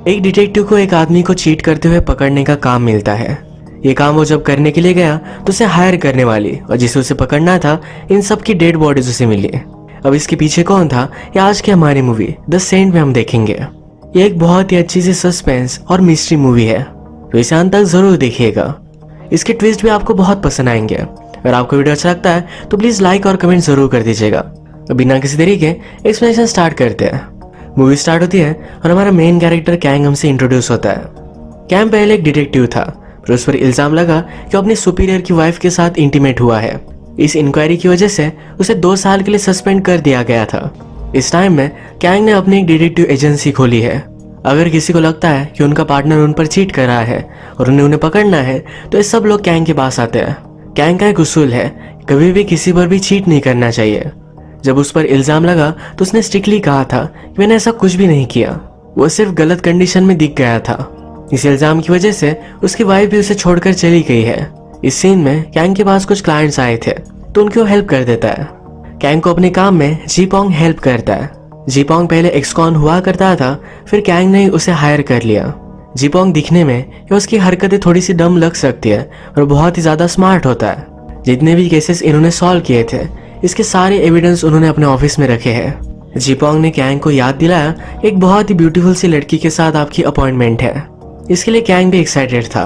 एक डिटेक्टिव को एक आदमी को चीट करते हुए पकड़ने का काम मिलता है। ये काम वो जब करने के लिए गया तो उसे हायर करने वाली और जिसे उसे पकड़ना था, इन सब की डेड बॉडीज उसे मिली। अब इसके पीछे कौन था, ये आज की हमारी मूवी द सेंट में हम देखेंगे। ये एक बहुत ही अच्छी सी सस्पेंस और मिस्ट्री मूवी है, तो इसे अंत तक जरूर देखिएगा। इसके ट्विस्ट भी आपको बहुत पसंद आएंगे। अगर आपको वीडियो अच्छा लगता है तो प्लीज लाइक और कमेंट जरूर कर दीजिएगा। तो बिना किसी देरी के एक्सप्लेनेशन स्टार्ट करते हैं। मूवी स्टार्ट होती है और हमारा मेन कैरेक्टर कैंग हमसे इंट्रोड्यूस होता है। कैंग पहले एक डिटेक्टिव था, फिर उस पर इल्जाम लगा कि वो अपनी सुपीरियर की वाइफ के साथ इंटीमेट हुआ है। इस इंक्वायरी की वजह से उसे 2 साल के लिए सस्पेंड कर दिया गया था। इस टाइम में कैंग ने अपनी एक डिटेक्टिव एजेंसी खोली है। अगर किसी को लगता है कि उनका पार्टनर उन पर चीट कर रहा है और उन्हें पकड़ना है तो ये सब लोग कैंग के पास आते हैं। कैंग का एक उसूल है, कभी भी किसी पर भी चीट नहीं करना चाहिए। जब उस पर इल्जाम लगा तो उसने स्ट्रिक्टली कहा था कि मैंने ऐसा कुछ भी नहीं किया, वो सिर्फ गलत कंडीशन में दिख गया था। इस इल्जाम की वजह से उसकी वाइफ भी उसे छोड़कर चली गई है। इस सीन में कैंग के पास कुछ क्लाइंट्स आए थे तो उनकी वो हेल्प कर देता है। कैंग को अपने काम में जीपोंग हेल्प करता है। जीपोंग पहले एक्सकॉन हुआ करता था, फिर कैंग ने उसे हायर कर लिया। जीपोंग दिखने में या उसकी हरकतें थोड़ी सी डम लग सकती है और बहुत ही ज्यादा स्मार्ट होता है। जितने भी केसेस इन्होंने सॉल्व किए थे, इसके सारे एविडेंस उन्होंने अपने ऑफिस में रखे हैं। जीपोंग ने कैंग को याद दिलाया, एक बहुत ही ब्यूटीफुल सी लड़की के साथ आपकी अपॉइंटमेंट है। इसके लिए कैंग भी एक्साइटेड था।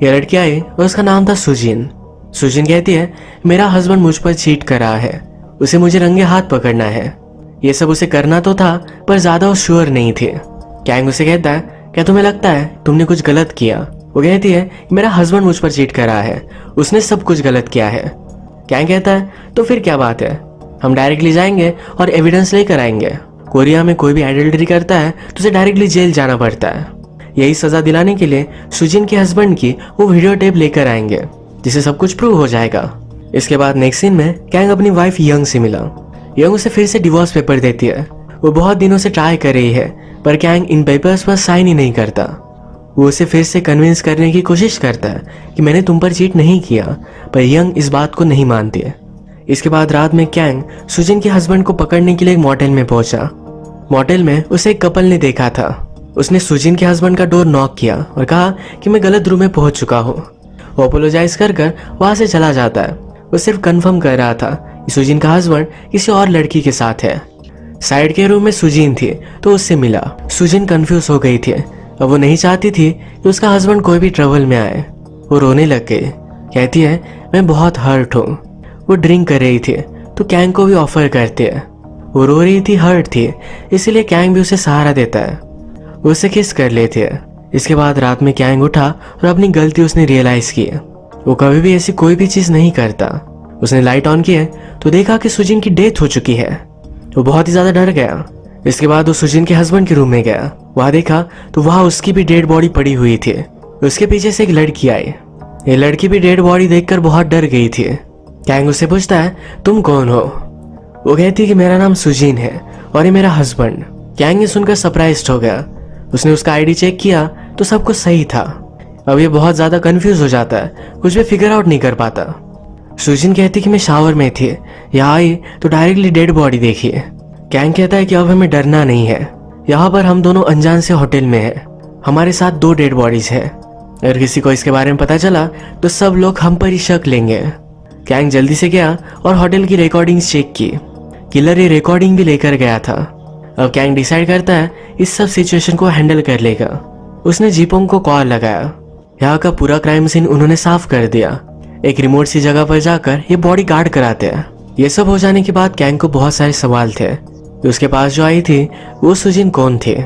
यह लड़की आई और उसका नाम था सुजिन। सुजिन कहती है, मेरा हस्बैंड मुझ पर चीट कर रहा है, उसे मुझे रंगे हाथ पकड़ना है। ये सब उसे करना तो था पर ज्यादा वो श्योर नहीं थे। कैंग उसे कहता है, क्या तुम्हें लगता है तुमने कुछ गलत किया? वो कहती है, मेरा हस्बैंड मुझ पर चीट कर रहा है, उसने सब कुछ गलत किया है। कैंग कहता है, तो फिर क्या बात है, हम डायरेक्टली जाएंगे और एविडेंस लेकर आएंगे। कोरिया में कोई भी एडल्टरी करता है तो उसे डायरेक्टली जेल जाना पड़ता है। यही सजा दिलाने के लिए सुजिन के हस्बैंड की वो वीडियो टेप लेकर आएंगे, जिससे सब कुछ प्रूव हो जाएगा। इसके बाद नेक्स्ट सीन में कैंग अपनी वाइफ यंग से मिला। यंग उसे फिर से डिवोर्स पेपर देती है। वो बहुत दिनों से ट्राई कर रही है पर कैंग इन पेपर्स पर साइन ही नहीं करता। वो उसे फिर से कन्विंस करने की कोशिश करता है कि मैंने तुम पर चीट नहीं किया, पर यंग इस बात को नहीं मानती है। इसके बाद रात में कैंग सुजिन के हस्बैंड को पकड़ने के लिए एक मोटेल में पहुंचा। मोटेल में उसे एक कपल ने देखा था। उसने सुजिन के हस्बैंड का डोर नॉक किया और कहा कि मैं गलत रूम में पहुंच चुका हूँ। वो अपोलोजाइज कर वहां से चला जाता है। वो सिर्फ कंफर्म कर रहा था कि सुजिन का हस्बैंड किसी और लड़की के साथ है। साइड के रूम में सुजिन थी तो उससे मिला। सुजिन कंफ्यूज हो गई थी। अब वो नहीं चाहती थी कि उसका हस्बैंड कोई भी ट्रबल में आए। वो रोने लग गई। कहती है, मैं बहुत हर्ट हूँ। वो ड्रिंक कर रही थी तो कैंग को भी ऑफर करती है। वो रो रही थी, हर्ट थी, इसीलिए कैंग भी उसे सहारा देता है। वो उसे किस कर लेती है। इसके बाद रात में कैंग उठा और अपनी गलती उसने रियलाइज की। वो कभी भी ऐसी कोई भी चीज नहीं करता। उसने लाइट ऑन किया तो देखा कि सुजिन की डेथ हो चुकी है। वो बहुत ही ज्यादा डर गया। इसके बाद वो सुजिन के हस्बैंड के रूम में गया। वहां देखा तो वहां उसकी भी डेड बॉडी पड़ी हुई थी। उसके पीछे से एक लड़की आई। ये लड़की भी डेड बॉडी देखकर बहुत डर गई थी। कैंग उससे पूछता है, तुम कौन हो? वो कहती है कि मेरा नाम सुजिन है और ये मेरा हस्बैंड। कैंग ने सुनकर सरप्राइज्ड हो गया। उसने उसका आईडी चेक किया तो सब कुछ सही था। अब ये बहुत ज्यादा कंफ्यूज हो जाता है, कुछ भी फिगर आउट नहीं कर पाता। सुजिन कहती कि मैं शावर में थी, यहाँ आई तो डायरेक्टली डेड बॉडी देखी। कैंग कहता है कि अब हमें डरना नहीं है, यहाँ पर हम दोनों अनजान से होटल में हैं। हमारे साथ 2 डेड बॉडीज है। अगर किसी को इसके बारे में पता चला तो सब लोग हम पर ही शक लेंगे। कैंग जल्दी से गया और होटल की रिकॉर्डिंग्स चेक की। किलर ये रिकॉर्डिंग भी लेकर गया था। अब कैंग डिसाइड करता है इस सब सिचुएशन को हैंडल कर लेगा। उसने जीपोंग को कॉल लगाया। यहाँ का पूरा क्राइम सीन उन्होंने साफ कर दिया। एक रिमोट सी जगह पर जाकर ये बॉडी गार्ड कराते हैं। ये सब हो जाने के बाद कैंग को बहुत सारे सवाल थे कि उसके पास जो आई थी वो सुजिन कौन थी।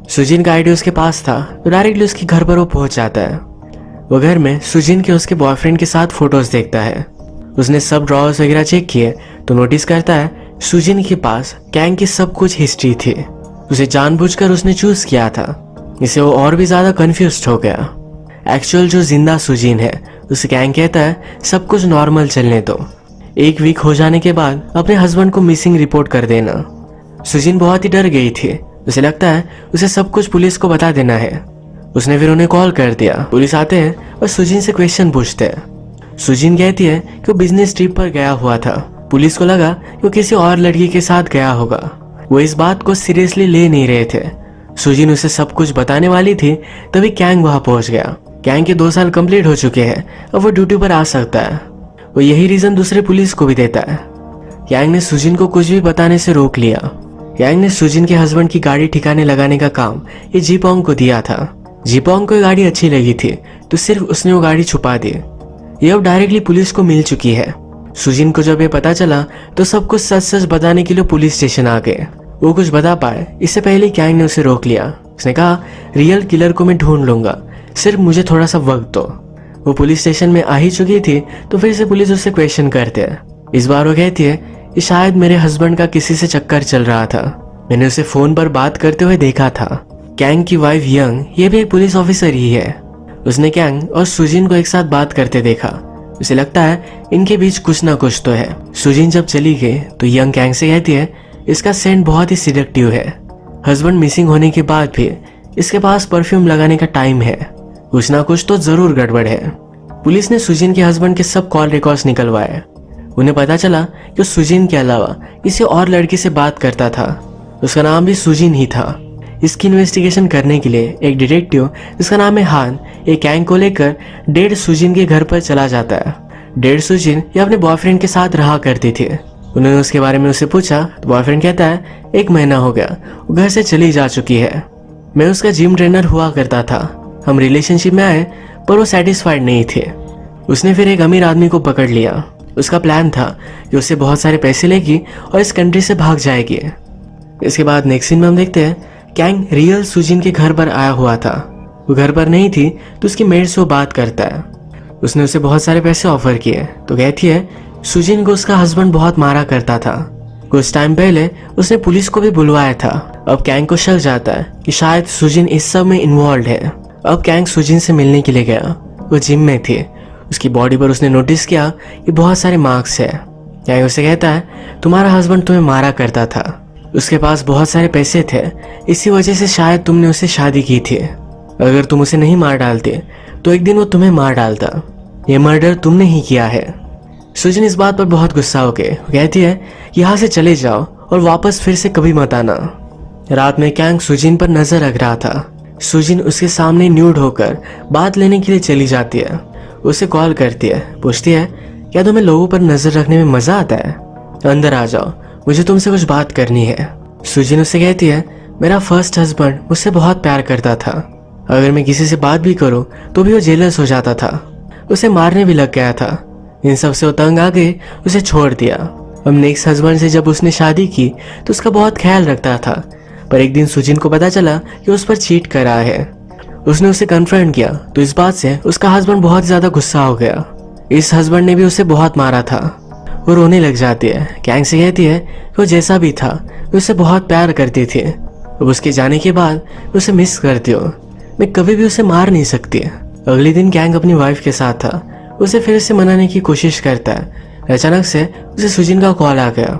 सुजिन का आईडी उसके पास था तो डायरेक्टली उसके घर पर वो पहुंच जाता है। वो घर में सुजिन के उसके बॉयफ्रेंड के साथ फोटोज देखता है। उसने सब ड्रॉवर्स वगैरह चेक किए तो नोटिस करता है सुजिन के पास कैंग की सब कुछ हिस्ट्री थी। उसे जानबूझकर उसने चूज किया था। इससे वो और भी ज्यादा कंफ्यूज्ड हो गया। एक्चुअल जो जिंदा सुजिन है उसे कैंग कहता है सब कुछ नॉर्मल चलने दो, 1 वीक हो जाने के बाद अपने हस्बैंड को मिसिंग रिपोर्ट कर देना। सुजिन बहुत ही डर गई थी। उसे लगता है उसे सब कुछ पुलिस को बता देना है। उसने फिर उन्हें कॉल कर दिया। पुलिस आते हैं और सुजिन से क्वेश्चन पूछते हैं। सुजिन कहती है कि वो बिजनेस ट्रिप पर गया हुआ था। पुलिस को लगा कि वो किसी और लड़की के साथ गया होगा। वो इस बात को सीरियसली ले नहीं रहे थे। सुजिन उसे सब कुछ बताने वाली थी, तभी कैंग वहां पहुंच गया। कैंग के 2 साल कंप्लीट हो चुके हैं, अब वो ड्यूटी पर आ सकता है। वो यही रीजन दूसरे पुलिस को भी देता है। कैंग ने सुजिन को कुछ भी बताने से रोक लिया। कैंग ने सुजिन के हस्बैंड की गाड़ी ठिकाने लगाने का काम ये जीपोंग को दिया था। जीपोंग को ये गाड़ी अच्छी लगी थी, तो सिर्फ उसने वो गाड़ी छुपा दी। ये अब डायरेक्टली पुलिस को मिल चुकी है। सुजिन को जब ये पता चला तो सब कुछ सच सच बताने के लिए पुलिस स्टेशन आ गए। वो कुछ बता पाए इससे पहले कैंग ने उसे रोक लिया। उसने कहा, रियल किलर को मैं ढूंढ लूंगा, सिर्फ मुझे थोड़ा सा वक्त दो। वो पुलिस स्टेशन में आ ही चुकी थी, तो फिर से पुलिस उससे क्वेश्चन करते हैं। इस बार वो कहती है कि शायद मेरे हस्बैंड का किसी से चक्कर चल रहा था, मैंने उसे फोन पर बात करते हुए देखा था। कैंग की वाइफ यंग, ये भी एक पुलिस ऑफिसर ही है। उसने कैंग और सुजिन को एक साथ बात करते देखा। उसे लगता है इनके बीच कुछ ना कुछ तो है। सुजिन जब चली गई तो यंग कैंग से कहती है, इसका सेंट बहुत ही सिलेक्टिव है। हस्बैंड मिसिंग होने के बाद भी इसके पास परफ्यूम लगाने का टाइम है, कुछ ना कुछ तो जरूर गड़बड़ है। पुलिस ने सुजिन के हस्बैंड के सब कॉल रिकॉर्ड्स निकलवाए। उन्हें पता चला कि सुजिन के अलावा किसी और लड़की से बात करता था, उसका नाम भी सुजिन ही था। इसकी इन्वेस्टिगेशन करने के लिए एक डिटेक्टिव जिसका नाम है हान, एक कैंग को लेकर डेड सुजिन के घर पर चला जाता है। डेड सुजिन ये अपने बॉयफ्रेंड के साथ रहा करती थी। उन्होंने उसके बारे में उससे पूछा तो बॉयफ्रेंड कहता है, 1 महीना हो गया वो घर से चली जा चुकी है। मैं उसका जिम ट्रेनर हुआ करता था, हम रिलेशनशिप में आए पर वो सेटिस्फाइड नहीं थे। उसने फिर एक अमीर आदमी को पकड़ लिया। उसका प्लान था कि उससे बहुत सारे पैसे लेगी और इस कंट्री से भाग जाएगी। इसके बाद नेक्स्ट सीन में हम देखते हैं कैंग रियल सुजिन के घर पर आया हुआ था। वो घर पर नहीं थी तो उसकी मेड से वो बात करता है। उसने उसे बहुत सारे पैसे ऑफर किए तो कहती है, सुजिन को उसका हस्बैंड बहुत मारा करता था। कुछ टाइम पहले उसने पुलिस को भी बुलवाया था। अब कैंग को शक जाता है कि शायद सुजिन इस सब में इन्वॉल्व है। अब कैंग सुजिन से मिलने के लिए गया। वो जिम में थी। उसकी बॉडी पर उसने नोटिस किया कि बहुत सारे मार्क्स है। कैंग उसे कहता है, तुम्हारा हस्बैंड तुम्हें मारा करता था, उसके पास बहुत सारे पैसे थे, इसी वजह से शायद तुमने उससे शादी की थी। अगर तुम उसे नहीं मार डालते तो एक दिन वो तुम्हें मार डालता। ये मर्डर तुमने ही किया है। सुजिन इस बात पर बहुत गुस्सा हो गई। कहती है, यहाँ से चले जाओ और वापस फिर से कभी मत आना। रात में कैंग सुजिन पर नजर रख रहा था। सुजिन उसके सामने न्यूड होकर बात लेने के लिए चली जाती है। उसे कॉल करती है, पूछती है, क्या तुम्हें लोगों पर नजर रखने में मजा आता है? अंदर आ जाओ, मुझे तुमसे कुछ बात करनी है। सुजिन उससे कहती है, मेरा फर्स्ट हस्बैंड मुझसे बहुत प्यार करता था, अगर मैं किसी से बात भी करूं तो भी वो जेलस हो जाता था, उसे मारने भी लग गया था। इन सब से वो तंग आ गई, उसे छोड़ दिया। अब नेक्स्ट हस्बैंड से जब उसने शादी की तो उसका बहुत ख्याल रखता था, पर एक दिन सुजिन को पता चला कि उस पर चीट कर रहा है। उसने उसे कन्फ्रंट किया तो इस बात से उसका हस्बैंड बहुत ज्यादा गुस्सा हो गया। इस हस्बैंड ने भी उसे बहुत मारा था। वो रोने लग जाती है। कैंग से कहती है कि वो जैसा भी था मैं उसे बहुत प्यार करती थी। अब उसके जाने के बाद मैं उसे मिस करती हूँ, मैं कभी भी उसे मार नहीं सकती। अगले दिन कैंग अपनी वाइफ के साथ था। उसे फिर से मनाने की कोशिश करता है। अचानक से उसे सुजिन का कॉल आ गया।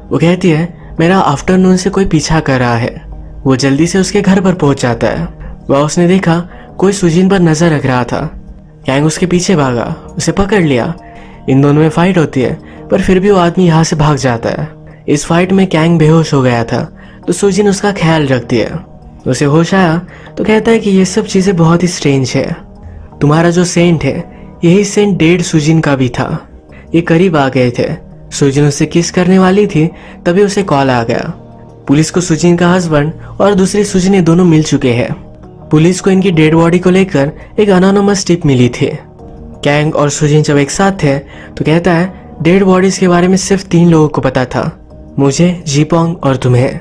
वो कहती है, मेरा आफ्टरनून से कोई पीछा कर रहा है। वो जल्दी से उसके घर पर पहुंच जाता है। वह उसने देखा कोई सुजिन पर नजर रख रहा था। कैंग उसके पीछे भागा, उसे पकड़ लिया। इन दोनों में फाइट होती है, पर फिर भी वो आदमी यहाँ से भाग जाता है। इस फाइट में कैंग बेहोश हो गया था तो सुजिन उसका ख्याल रखती है। उसे होश आया तो कहता है कि ये सब चीजें बहुत ही स्ट्रेंज है। तुम्हारा जो सेंट है यही सेंट डेड सुजिन का भी था। ये करीब आ गए थे। सुजिन उससे किस करने वाली थी, तभी उसे कॉल आ गया। पुलिस को सुजिन का हस्बैंड और दूसरी सुजिन ये दोनों मिल चुके हैं। पुलिस को इनकी डेड बॉडी को लेकर एक अनोनिमस टिप मिली थी। कैंग और सुजिन जब एक साथ थे तो कहता है, डेड बॉडीज के बारे में सिर्फ 3 लोगों को पता था, मुझे, जीपोंग और तुम्हें।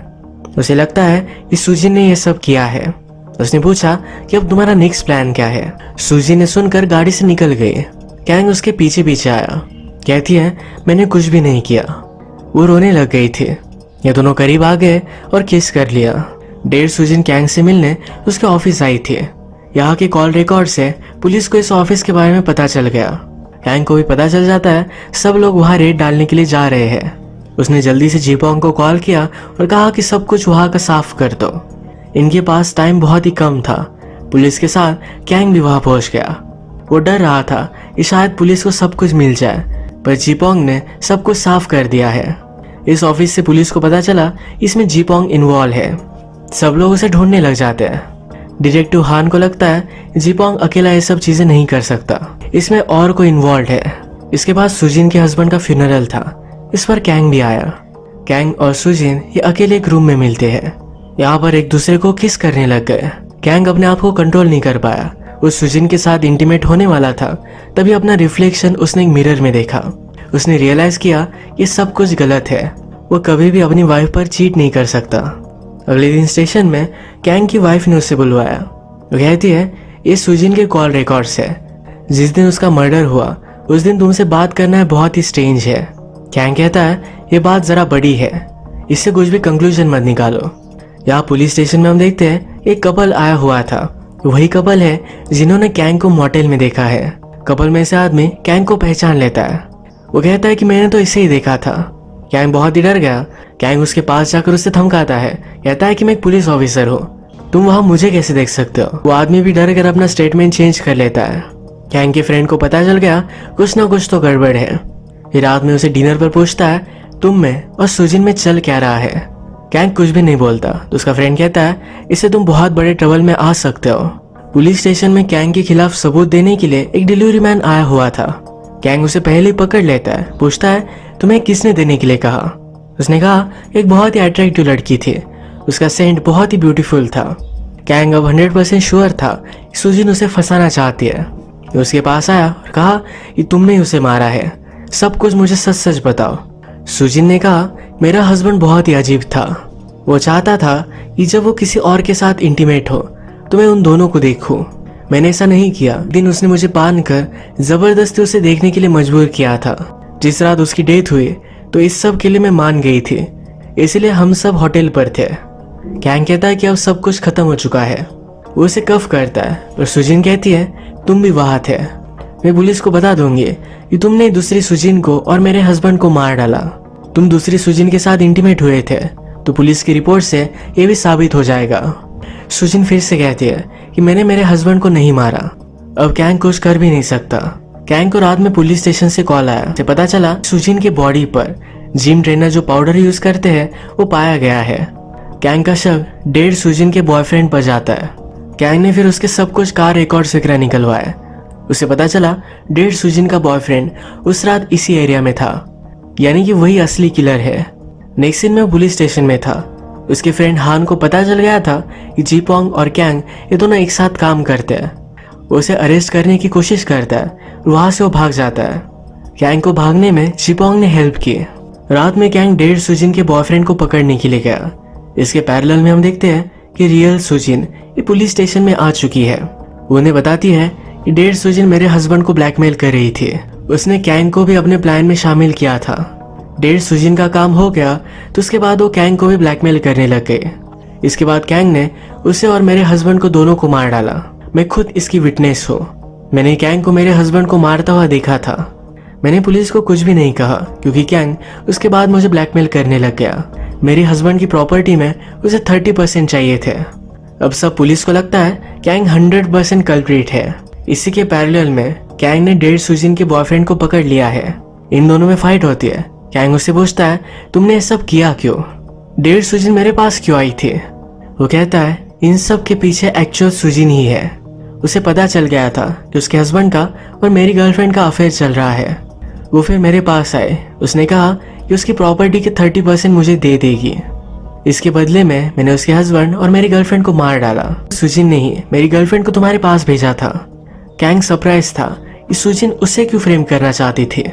उसे लगता है कि सुजिन ने यह सब किया है। उसने पूछा कि अब तुम्हारा नेक्स्ट प्लान क्या है। सुजिन ने सुनकर गाड़ी से निकल गई। कैंग उसके पीछे पीछे आया। कहती है, मैंने कुछ भी नहीं किया। वो रोने लग गई थी। ये दोनों करीब आ गए और किस कर लिया। डेढ़ सुजिन कैंग से मिलने उसके ऑफिस आई थी। यहाँ के कॉल रिकॉर्ड से पुलिस को इस ऑफिस के बारे में पता चल गया। कैंग को भी पता चल जाता है सब लोग वहाँ रेड डालने के लिए जा रहे हैं। उसने जल्दी से जीपोंग को कॉल किया और कहा कि सब कुछ वहाँ का साफ कर दो। इनके पास टाइम बहुत ही कम था। पुलिस के साथ कैंग भी वहाँ पहुँच गया। वो डर रहा था कि शायद पुलिस को सब कुछ मिल जाए, पर जीपोंग ने सब कुछ साफ कर दिया है। इस ऑफिस से पुलिस को पता चला इसमें जीपोंग इन्वॉल्व है। सब लोग उसे ढूंढने लग जाते हैं। डिटेक्टिव हान को लगता है जीपोंग अकेला ये सब चीजें नहीं कर सकता, इसमें और कोई इन्वॉल्व है। इसके बाद सुजिन के हस्बैंड का फ्यूनरल था, इस पर कैंग भी आया। कैंग और सुजिन ये अकेले एक रूम में मिलते हैं। यहाँ पर एक दूसरे को किस करने लग गए। कैंग अपने आप को कंट्रोल नहीं कर पाया, उस सुजिन के साथ इंटीमेट होने वाला था, तभी अपना रिफ्लेक्शन उसने एक मिरर में देखा। उसने रियलाइज किया ये सब कुछ गलत है, वो कभी भी अपनी वाइफ पर चीट नहीं कर सकता। अगले दिन स्टेशन में कैंग की वाइफ ने उसे बुलवाया। वो कहती है ये सुजिन के कॉल रिकॉर्ड्स है, जिस दिन उसका मर्डर हुआ उस दिन तुमसे बात करना है बहुत ही स्ट्रेंज है। कैंग कहता है ये बात जरा बड़ी है, इससे कुछ भी कंक्लूजन मत निकालो। यहाँ पुलिस स्टेशन में हम देखते हैं एक कपल आया हुआ था, वही कपल है जिन्होंने कैंग को मोटेल में देखा है। कपल में से आदमी कैंग को पहचान लेता है। वो कहता है कि मैंने तो इसे ही देखा था। कैंग बहुत ही डर गया। कैंग उसके पास जाकर उससे धमकाता है, कहता है कि मैं एक पुलिस ऑफिसर हूँ, तुम वहां मुझे कैसे देख सकते हो। वो आदमी भी डर कर अपना स्टेटमेंट चेंज कर लेता है। कैंग के फ्रेंड को पता चल गया कुछ ना कुछ तो गड़बड़ है। फिर रात में उसे डिनर पर पूछता है तुम में और सुजिन में चल क्या रहा है। कैंग कुछ भी नहीं बोलता तो उसका फ्रेंड कहता है इससे तुम बहुत बड़े ट्रबल में आ सकते हो। पुलिस स्टेशन में कैंग के खिलाफ सबूत देने के लिए एक डिलीवरी मैन आया हुआ था। कैंग उसे पहले ही पकड़ लेता है, पूछता है तुम्हें किसने देने के लिए कहा। उसने कहा एक बहुत ही अट्रैक्टिव लड़की थी, उसका सेंट बहुत ही ब्यूटीफुल था। कैंग अब 100% श्योर था कि सुजिन उसे फंसाना चाहती है। वो उसके पास आया और कहा कि तुमने ही उसे मारा है, सब कुछ मुझे सच सच बताओ। सुजिन ने कहा मेरा हस्बैंड बहुत ही अजीब था, वो चाहता था कि जब वो किसी और के साथ इंटीमेट हो तो मैं उन दोनों को देखूं। मैंने ऐसा नहीं किया। दिन उसने मुझे बांधकर जबरदस्ती उसे देखने के लिए मजबूर किया था। जिस रात उसकी डेथ हुई तो इस सब के लिए मैं मान गई थी, इसलिए हम सब होटल पर थे। कैंग कहता है कि अब सब कुछ खत्म हो चुका है। वो उसे कफ करता है और सुजिन कहती है तुम भी वहां थे, मैं पुलिस को बता दूंगी कि तुमने दूसरी सुजिन को और मेरे हस्बैंड को मार डाला। तुम दूसरी सुजिन के साथ इंटीमेट हुए थे तो पुलिस की रिपोर्ट से ये भी साबित हो जाएगा। सुजिन फिर से कहती है कि मैंने मेरे हस्बैंड को नहीं मारा। अब कैंग कुछ कर भी नहीं सकता। कैंग को रात में पुलिस स्टेशन से कॉल आया, उसे पता चला सुजिन के बॉडी पर जिम ट्रेनर जो पाउडर यूज करते हैं वो पाया गया है। कैंग का शक डेड सुजिन के बॉयफ्रेंड पर जाता है। कैंग ने फिर उसके सब कुछ कार रिकॉर्ड्स वगैरह निकलवाए। उसे पता चला डेड सुजिन का बॉयफ्रेंड उस रात इसी एरिया में था, यानी कि वही असली किलर है। नेक्स्ट सीन में पुलिस स्टेशन में था। उसके फ्रेंड हान को पता चल गया था कि जीपोंग और कैंग ये दोनों एक साथ काम करते हैं। वो उसे अरेस्ट करने की कोशिश करता है, वहां से वो भाग जाता है। कैंग को भागने में जीपोंग ने हेल्प की। रात में कैंग डेड सुजिन के बॉयफ्रेंड को पकड़ने के लिए गया। इसके पैरेलल में हम देखते हैं कि रियल सुजिन ये पुलिस स्टेशन में आ चुकी है। वो उन्हें बताती है कि डेड सुजिन मेरे हस्बैंड को ब्लैकमेल कर रही थी। उसने कैंग को भी अपने प्लान में शामिल किया था। डेड सुजिन का काम हो गया तो उसके बाद वो कैंग को भी ब्लैकमेल करने लग गए। इसके बाद कैंग ने उसे और मेरे हस्बैंड को दोनों को मार डाला। मैं खुद इसकी विटनेस हूँ। मैंने कैंग को मेरे हस्बैंड को मारता हुआ देखा था। मैंने पुलिस को कुछ भी नहीं कहा क्योंकि कैंग उसके बाद मुझे ब्लैकमेल करने लग गया। मेरी हस्बैंड की प्रॉपर्टी में उसे 30% चाहिए थे। अब सब पुलिस को लगता है कैंग 100% कल्प्रिट है। इसी के पैरेलल में कैंग ने डेड सुजिन के बॉयफ्रेंड को पकड़ लिया है। इन दोनों में फाइट होती है। कैंग उससे पूछता है तुमने ये सब किया क्यों? डेड सुजिन मेरे पास क्यों आई थी? वो कहता है इन सब के पीछे एक्चुअल सुजिन ही है। उसे पता चल गया था कि उसके हस्बैंड का और मेरी गर्लफ्रेंड का अफेयर चल रहा है। वो फिर मेरे पास आए। उसने कहा कि उसकी प्रॉपर्टी के 30% मुझे दे देगी। इसके बदले में मैंने उसके हस्बैंड और मेरी गर्लफ्रेंड को मार डाला। सुजिन ने ही मेरी गर्लफ्रेंड को तुम्हारे पास भेजा था। कैंग सरप्राइज था कि सुजिन उसे क्यों फ्रेम करना चाहती थी।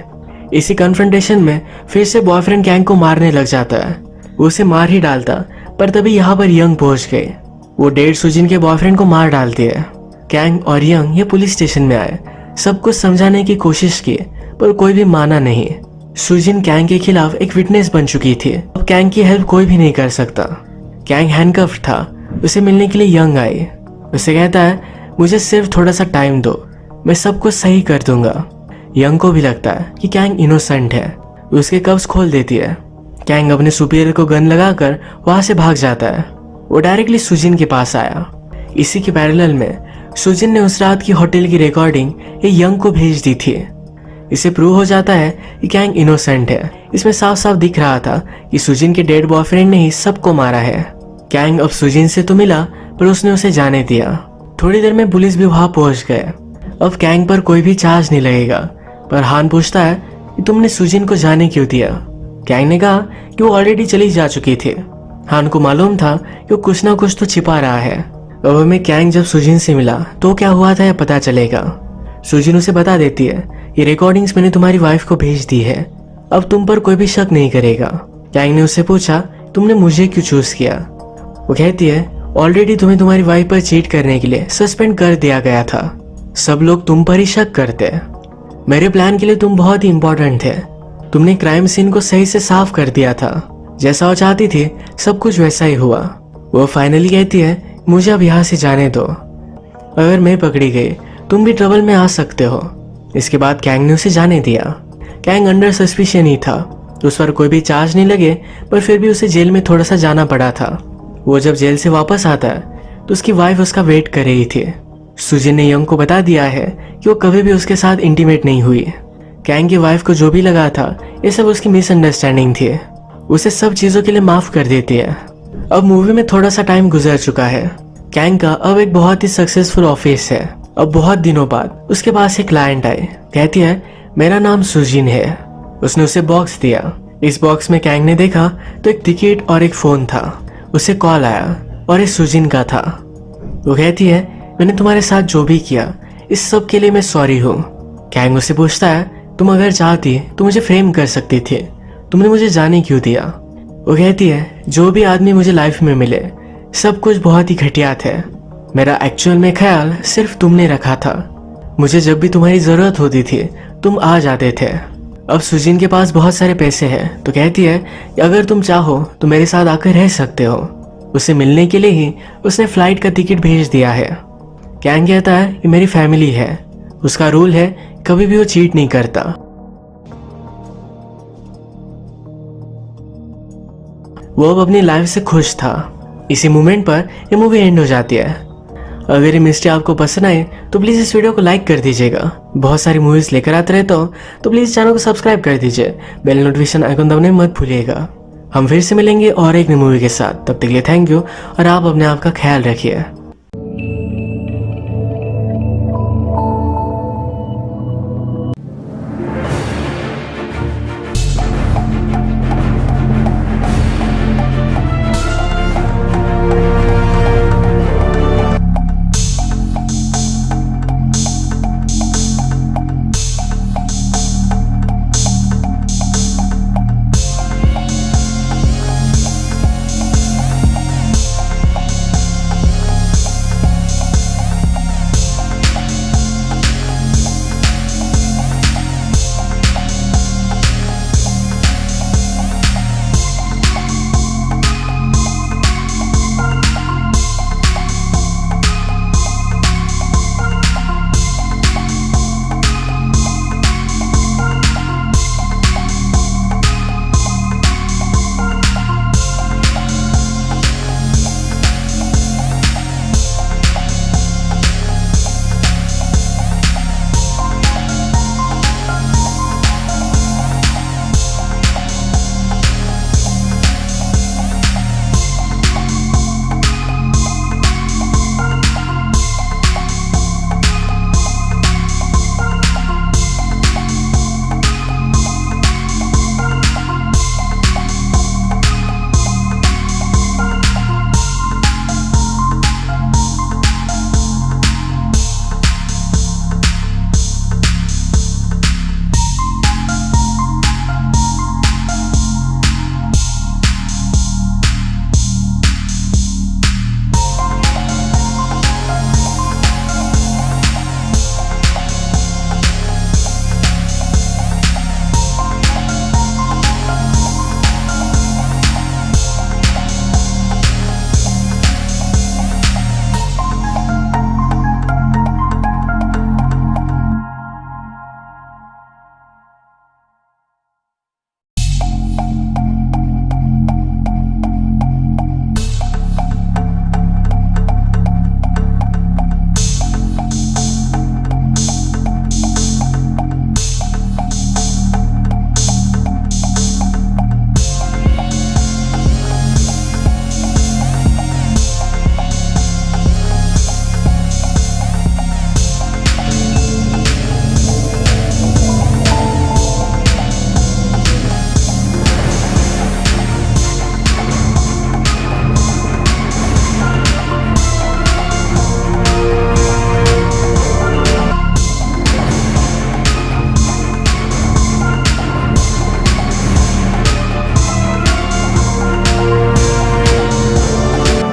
इसी कन्फ्रंटेशन में फिर से बॉयफ्रेंड कैंग को मारने लग जाता है। वो उसे मार ही डालता, पर तभी यहाँ पर यंग पहुंच गए। वो डेड सुजिन के बॉयफ्रेंड को मार डालती है। कैंग और यंग ये पुलिस स्टेशन में आए, सब कुछ समझाने की कोशिश की, पर कोई भी माना नहीं। सुजिन कैंग के खिलाफ एक विटनेस बन चुकी थी। अब कैंग की हेल्प कोई भी नहीं कर सकता। कैंग हैंडकफ था। उसे मिलने के लिए यंग आई। उसे कहता है मुझे सिर्फ थोड़ा सा टाइम दो, मैं सब कुछ सही कर दूंगा। यंग को भी लगता है कि कैंग इनोसेंट है। उसके कब्ज खोल देती है। कैंग अपने सुपीरियर को गन लगाकर वहां से भाग जाता है। वो डायरेक्टली सुजिन के पास आया। इसी के पैरेलल में सुजिन ने उस रात की होटल की रिकॉर्डिंग ये यंग को भेज दी थी। इसे प्रूव हो जाता है कि कैंग इनोसेंट है। इसमें साफ साफ दिख रहा था कि सुजिन के डेड बॉयफ्रेंड ने ही सबको मारा है। कैंग अब सुजिन से तो मिला, पर उसने उसे जाने दिया। थोड़ी देर में पुलिस भी वहां पहुंच गए। अब कैंग पर कोई भी चार्ज नहीं लगेगा, पर हान पूछता है कि तुमने सुजिन को जाने क्यों दिया। कैंग ने कहा कि वो ऑलरेडी चली जा चुकी थी। हान को मालूम था कि वो कुछ ना कुछ तो छिपा रहा है। अब हमें कैंग जब सुजिन से मिला तो क्या हुआ था यह पता चलेगा। सुजिन उसे बता देती है, ये रिकॉर्डिंग्स मैंने तुम्हारी वाइफ को भेज दी है, अब तुम पर कोई भी शक नहीं करेगा। कैंग ने उससे पूछा, तुमने मुझे क्यों चूज किया। वो कहती है, ऑलरेडी तुम्हें तुम्हारी वाइफ पर चीट करने के लिए सस्पेंड कर दिया गया था। सब लोग तुम पर ही शक करते। मेरे प्लान के लिए तुम बहुत ही इंपॉर्टेंट थे। तुमने क्राइम सीन को सही से साफ कर दिया था। जैसा वो चाहती थी सब कुछ वैसा ही हुआ। वो फाइनली कहती है, मुझे अब यहाँ से जाने दो। अगर मैं पकड़ी गई तुम भी ट्रबल में आ सकते हो। इसके बाद कैंग ने उसे जाने दिया। कैंग अंडर सस्पिशन ही था, उस पर कोई भी चार्ज नहीं लगे, पर फिर भी उसे जेल में थोड़ा सा जाना पड़ा था। वो जब जेल से वापस आता है तो उसकी वाइफ उसका वेट कर रही थी। सुजिन ने यंग को बता दिया है कि वो कभी भी उसके साथ इंटीमेट नहीं हुई। कैंग की वाइफ को जो भी लगा था ये सब उसकी मिसअंडरस्टैंडिंग थी। उसे सब चीजों के लिए माफ कर देती है। अब मूवी में थोड़ा सा टाइम गुजर चुका है। कैंग का अब एक बहुत ही सक्सेसफुल ऑफिस है। अब बहुत दिनों बाद उसके पास एक क्लाइंट आई। कहती है, मेरा नाम सुजिन है। उसने उसे बॉक्स दिया। इस बॉक्स में कैंग ने देखा तो एक टिकट और एक फोन था। उसे कॉल आया और ये सुजिन का था। वो कहती है, मैंने तुम्हारे साथ जो भी किया इस सब के लिए मैं सॉरी हूँ। कैंग उससे पूछता है, तुम अगर चाहती तो मुझे फ्रेम कर सकती थी, तुमने मुझे जाने क्यों दिया। वो कहती है, जो भी आदमी मुझे लाइफ में मिले सब कुछ बहुत ही घटिया थे। मेरा एक्चुअल में ख्याल सिर्फ तुमने रखा था। मुझे जब भी तुम्हारी जरूरत होती थी तुम आ जाते थे। अब सुजिन के पास बहुत सारे पैसे हैं तो कहती है कि अगर तुम चाहो तो मेरे साथ आकर रह सकते हो। उसे मिलने के लिए ही उसने फ्लाइट का टिकट भेज दिया है। कैंग कहता है कि मेरी फैमिली है, उसका रूल है कभी भी वो चीट नहीं करता। वो अब अपनी लाइफ से खुश था। इसी मोमेंट पर ये मूवी एंड हो जाती है। अगर ये मिस्ट्री आपको पसंद आए तो प्लीज़ इस वीडियो को लाइक कर दीजिएगा। बहुत सारी मूवीज़ लेकर आते रहता हूँ तो प्लीज़ चैनल को सब्सक्राइब कर दीजिए। बेल नोटिफिकेशन आइकन दबाने मत भूलिएगा। हम फिर से मिलेंगे और एक नई मूवी के साथ। तब तक के लिए थैंक यू और आप अपने आप का ख्याल रखिए।